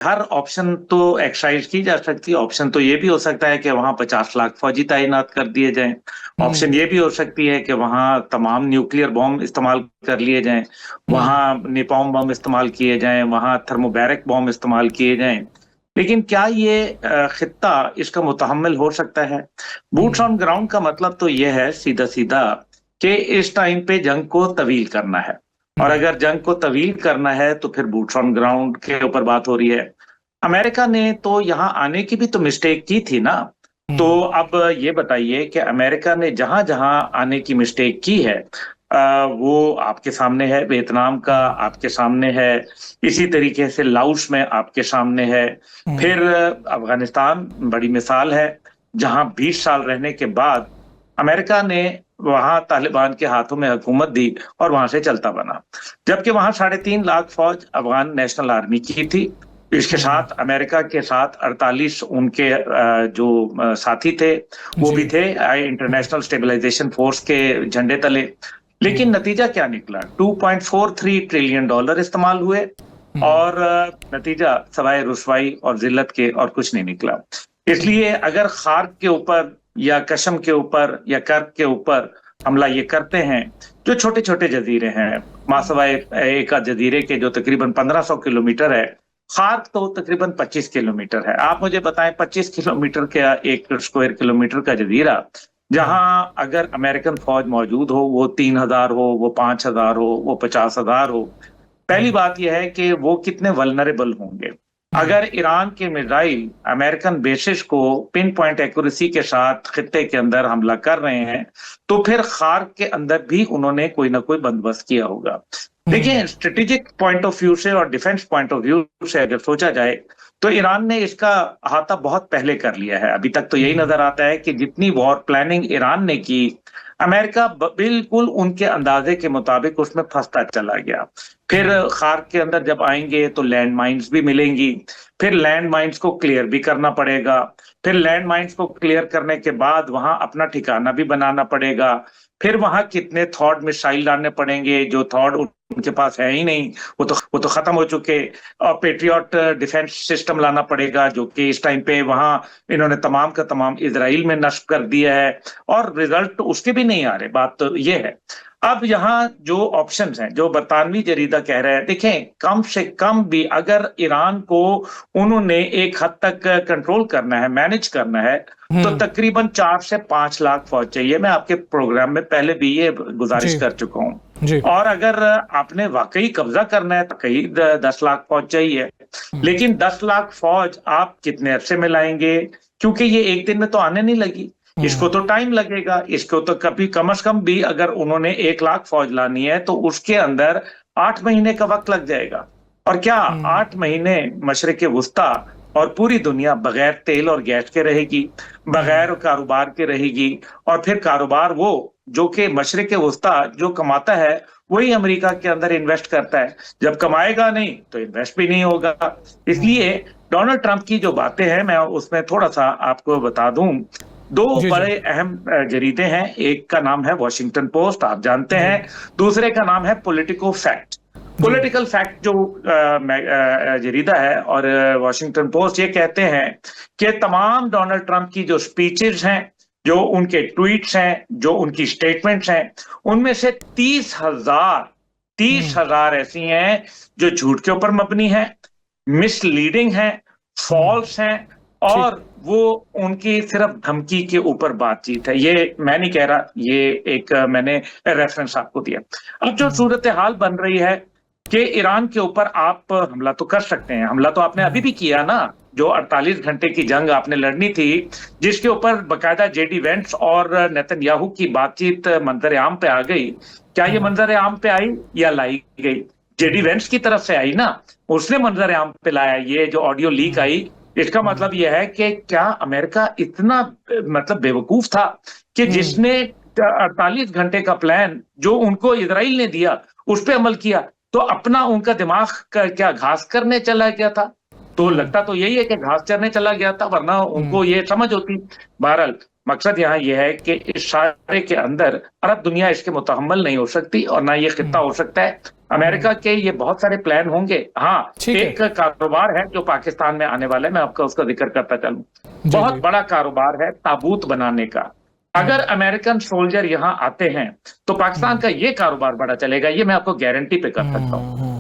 हर option तो exercise की जा सकती है। ऑप्शन तो ये भी हो सकता है कि वहां 50 लाख फौजी तैनात कर दिए जाएं। ऑप्शन हम्म। ये भी हो सकती है कि वहां तमाम न्यूक्लियर बॉम्ब इस्तेमाल कर लिए जाएं, हम्म। वहां निपॉन बम इस्तेमाल किए जाएं, वहां थर्मोबैरिक बॉम्ब इस्तेमाल किए जाएं। लेकिन क्या ये खित्ता इसका मुतहम्मिल हो सकता है? Boots hmm. ऑन ग्राउंड का मतलब तो ये है सीधा सीधा कि इस टाइम पे जंग को तवील करना है। और हम्म। अगर जंग को तवील करना है तो फिर बूट्स ऑन ग्राउंड के ऊपर बात हो रही है। अमेरिका ने तो यहाँ आने की भी तो मिस्टेक की थी ना। तो हम्म। अब ये बताइए कि अमेरिका ने जहां जहां आने की मिस्टेक की है, वो आपके सामने है। वियतनाम का हम्म। आपके सामने है, इसी तरीके से लाओस में आपके सामने है। हम्म। फिर अफगानिस्तान बड़ी मिसाल है, जहां 20 साल रहने के बाद अमेरिका ने वहां तालिबान के हाथों में हुकूमत दी और वहां से चलता बना। जबकि वहां 3.5 लाख फौज अफगान नेशनल आर्मी की थी। इसके हम्म। साथ अमेरिका के साथ 48 उनके जो साथी थे वो जी। भी थे इंटरनेशनल स्टेबलाइजेशन फोर्स के झंडे तले। हम्म। लेकिन नतीजा क्या निकला? 2.43 ट्रिलियन डॉलर इस्तेमाल हुए हम्म। और नतीजा सवाए रुसवाई और जिल्लत के और कुछ नहीं निकला। हम्म। इसलिए अगर खार्क के ऊपर या कशम के ऊपर या कर्क के ऊपर हमला ये करते हैं, जो छोटे छोटे जजीरे हैं, मासवाए एक जजीरे के जो तकरीबन 1500 किलोमीटर है, खार्क तो तकरीबन 25 किलोमीटर है। आप मुझे बताएं, 25 किलोमीटर का एक स्क्वायर किलोमीटर का जजीरा, हम्म। जहां अगर अमेरिकन फौज मौजूद हो, वो 3,000 हो, वो 5,000 हो, वो 50,000 हो, पहली हम्म। बात यह है कि वो कितने वल्नरेबल होंगे। हम्म। अगर ईरान के मिसाइल अमेरिकन बेसिस को पिन पॉइंट एक्यूरेसी के साथ खित्ते के अंदर हमला कर रहे हैं, तो फिर खार्क के अंदर भी उन्होंने कोई ना कोई बंदोबस्त किया होगा। हम्म। देखिए, स्ट्रेटेजिक पॉइंट ऑफ व्यू से और डिफेंस पॉइंट ऑफ व्यू से अगर सोचा जाए, तो ईरान ने इसका अहाता बहुत पहले कर लिया है। अभी तक तो यही हम्म। नजर आता है कि जितनी वॉर प्लानिंग ईरान ने की, अमेरिका बिल्कुल उनके अंदाजे के मुताबिक उसमें फंसता चला गया। फिर हम्म। खार्क के अंदर जब आएंगे तो लैंड माइन्स भी मिलेंगी, फिर लैंड माइन्स को क्लियर भी करना पड़ेगा, फिर लैंड माइन्स को क्लियर करने के बाद वहां अपना ठिकाना भी बनाना पड़ेगा, फिर वहां कितने थॉड मिसाइल लाने पड़ेंगे जो थॉड उनके पास है ही नहीं, वो तो खत्म हो चुके। और पेट्रियट डिफेंस सिस्टम लाना पड़ेगा जो कि इस टाइम पे वहां इन्होंने तमाम का तमाम इजराइल में नष्ट कर दिया है, और रिजल्ट उसके भी नहीं आ रहे। बात तो ये है। अब यहाँ जो ऑप्शंस हैं, जो बरतानवी जरीदा कह रहा है, देखें, कम से कम भी अगर ईरान को उन्होंने एक हद तक कंट्रोल करना है, मैनेज करना है, तो हम्म। तकरीबन 4 से 5 लाख फौज चाहिए। मैं आपके प्रोग्राम में पहले भी ये गुजारिश जी। कर चुका हूँ। जी। और अगर आपने वाकई कब्जा करना है तो कहीं 10 लाख फौज चाहिए। हम्म। लेकिन 10 लाख फौज आप कितने अरसे में लाएंगे? क्योंकि ये एक दिन में तो आने नहीं लगी, इसको हम्म। तो टाइम लगेगा। इसको तो कभी कम से कम भी अगर उन्होंने 1 लाख फौज लानी है तो उसके अंदर 8 महीने का वक्त लग जाएगा। और क्या हम्म। 8 महीने मशरिक वस्ता और पूरी दुनिया बगैर तेल और गैस के रहेगी, हम्म। बगैर कारोबार के रहेगी? और फिर कारोबार वो जो कि मशरिक वस्ता जो कमाता है, वही अमेरिका के अंदर इन्वेस्ट करता है। जब कमाएगा नहीं तो इन्वेस्ट भी नहीं होगा। हम्म। इसलिए डोनाल्ड ट्रंप की जो बातें हैं, मैं उसमें थोड़ा सा आपको बता दूं। दो जी। जी। बड़े अहम जरीदे हैं। एक का नाम है वॉशिंगटन पोस्ट, आप जानते जी। हैं। दूसरे का नाम है पॉलिटिको फैक्ट। जी। पॉलिटिकल फैक्ट जो जरीदा है, और वॉशिंगटन पोस्ट, ये कहते हैं कि तमाम डोनाल्ड ट्रंप की जो स्पीचेस हैं, जो उनके ट्वीट्स हैं, जो उनकी स्टेटमेंट्स हैं, उनमें से 30,000 तीस हम्म। हजार ऐसी हैं जो झूठ के ऊपर मबनी है, मिसलीडिंग है, हम्म। फॉल्स हैं, ठीक। और वो उनकी सिर्फ धमकी के ऊपर बातचीत है। ये मैं नहीं कह रहा, ये एक मैंने रेफरेंस आपको दिया। अब जो हम्म। सूरत हाल बन रही है कि ईरान के ऊपर आप हमला तो कर सकते हैं, हमला तो आपने अभी हम्म। भी किया ना। जो 48 घंटे की जंग आपने लड़नी थी, जिसके ऊपर बकायदा जेडी वेंट्स और नेतन्याहू की बातचीत मंजर आम पे आ गई, क्या ये हम्म। मंजर आम पे आई या लाई गई? जेडी हम्म। वेंट्स की तरफ से आई ना, उसने मंजर आम पे लाया। ये जो ऑडियो लीक हम्म। आई, इसका हम्म। मतलब यह है कि क्या अमेरिका इतना मतलब बेवकूफ था कि हम्म। जिसने 48 घंटे का प्लान जो उनको इजराइल ने दिया उस पर अमल किया, तो अपना उनका दिमाग का क्या घास करने चला गया था? तो हम्म। लगता तो यही है कि घास चरने चला गया था, वरना हम्म। उनको ये समझ होती। बहरहाल, मकसद यहाँ यह है कि इस सारे के अंदर अरब दुनिया इसके मुतहम्मल नहीं हो सकती और ना ये खित्ता हो सकता है। अमेरिका के ये बहुत सारे प्लान होंगे। हाँ, ठीक है। एक कारोबार है जो पाकिस्तान में आने वाला है, मैं आपका उसका जिक्र करता चलूं। जी, बहुत जी। बड़ा कारोबार है ताबूत बनाने का। अगर अमेरिकन सोल्जर यहाँ आते हैं तो पाकिस्तान का ये कारोबार बड़ा चलेगा, ये मैं आपको गारंटी पे कर सकता हूँ।